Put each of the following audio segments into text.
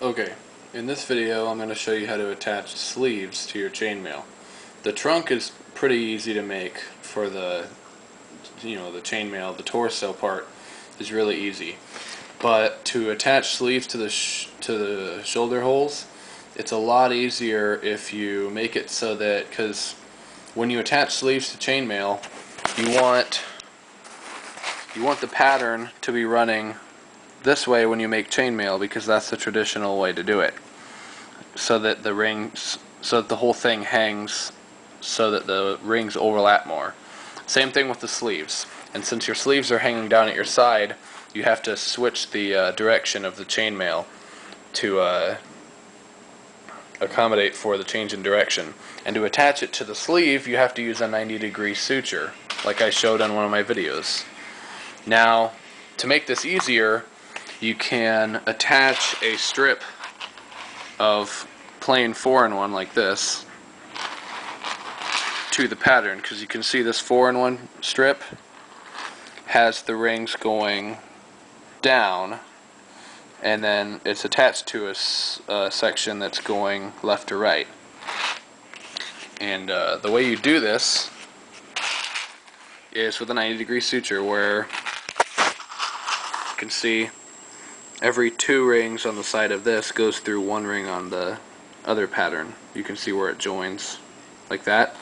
Okay, in this video I'm going to show you how to attach sleeves to your chainmail. The trunk is pretty easy to make for the chainmail. The torso part is really easy, but to attach sleeves to the shoulder holes, it's a lot easier if you make it so that, because when you attach sleeves to chainmail, you want the pattern to be running this way when you make chainmail, because that's the traditional way to do it, so that the whole thing hangs so that the rings overlap more. Same thing with the sleeves, and since your sleeves are hanging down at your side, you have to switch the direction of the chainmail to accommodate for the change in direction. And to attach it to the sleeve, you have to use a 90-degree suture, like I showed on one of my videos. Now, to make this easier, you can attach a strip of plain 4-in-1 like this to the pattern, because you can see this 4-in-1 strip has the rings going down, and then it's attached to a section that's going left to right. And the way you do this is with a 90-degree suture, where you can see every 2 rings on the side of this goes through 1 ring on the other pattern. You can see where it joins, like that.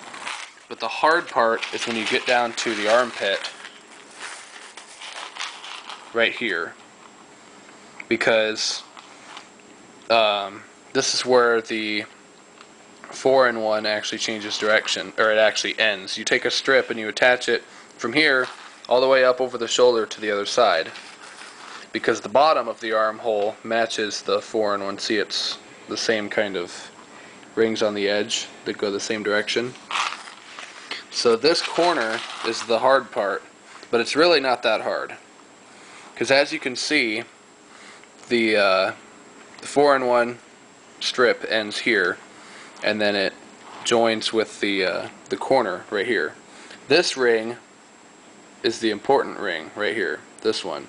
But the hard part is when you get down to the armpit, right here, because this is where the 4-in-1 actually changes direction, or it actually ends. You take a strip and you attach it from here all the way up over the shoulder to the other side, because the bottom of the armhole matches the 4-in-1. See, it's the same kind of rings on the edge that go the same direction. So this corner is the hard part, but it's really not that hard, because as you can see, the 4-in-1 strip ends here, and then it joins with the corner right here. This ring is the important ring right here, this one.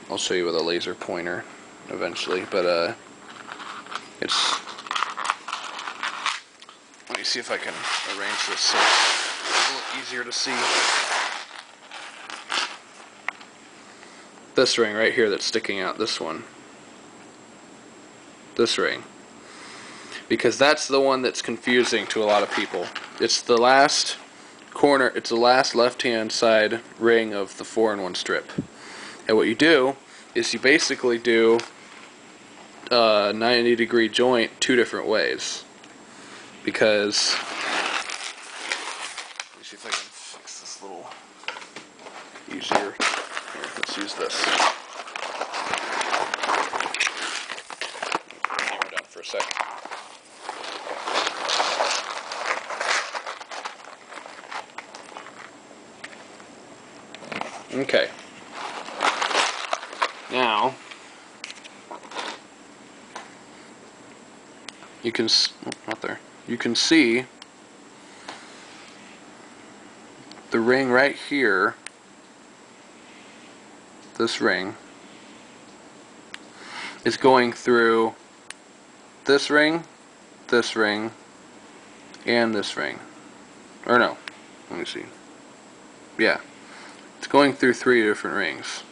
I'll show you with a laser pointer eventually, but it's... Let me see if I can arrange this so it's a little easier to see. This ring right here that's sticking out, this one. This ring. Because that's the one that's confusing to a lot of people. It's the last corner, it's the last left-hand side ring of the 4-in-1 strip. And what you do is you basically do a 90-degree joint 2 different ways. Because, let me see if I can fix this a little easier. Here, let's use this. Hammer down for a second. Okay. Now, you can, not there. You can see the ring right here, this ring, is going through this ring, and this ring. Or no, let me see. Yeah. It's going through 3 different rings.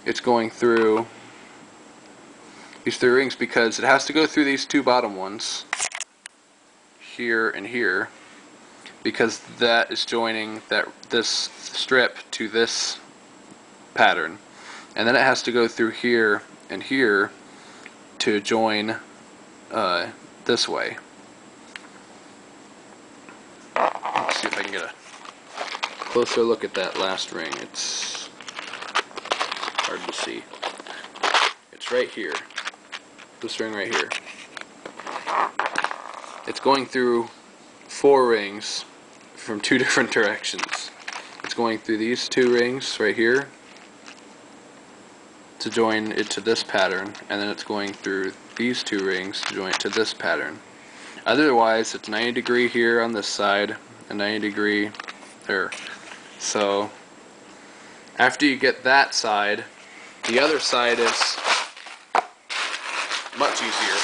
It's going through these 3 rings because it has to go through these 2 bottom ones, here and here, because that is joining this strip to this pattern. And then it has to go through here and here to join this way. Let's see if I can get a closer look at that last ring. It's hard to see. It's right here. This ring right here. It's going through 4 rings from 2 different directions. It's going through these 2 rings right here to join it to this pattern, and then it's going through these 2 rings to join it to this pattern. Otherwise, it's 90 degree here on this side and 90 degree there. So after you get that side, the other side is much easier.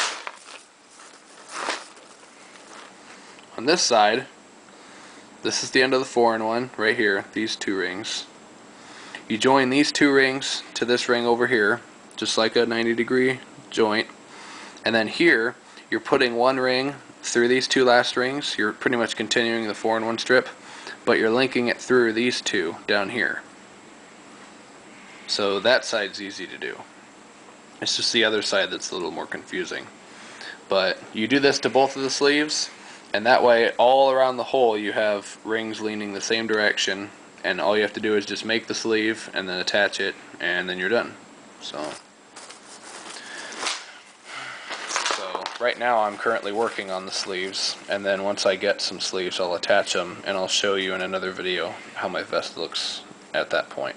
On this side, this is the end of the 4-in-1 right here, these two rings. You join these two rings to this ring over here, just like a 90-degree joint, and then here you're putting one ring through these two last rings. You're pretty much continuing the 4-in-1 strip, but you're linking it through these two down here. So that side's easy to do. It's just the other side that's a little more confusing. But you do this to both of the sleeves, and that way all around the hole you have rings leaning the same direction, and all you have to do is just make the sleeve and then attach it, and then you're done. So right now I'm currently working on the sleeves, and then once I get some sleeves I'll attach them, and I'll show you in another video how my vest looks at that point.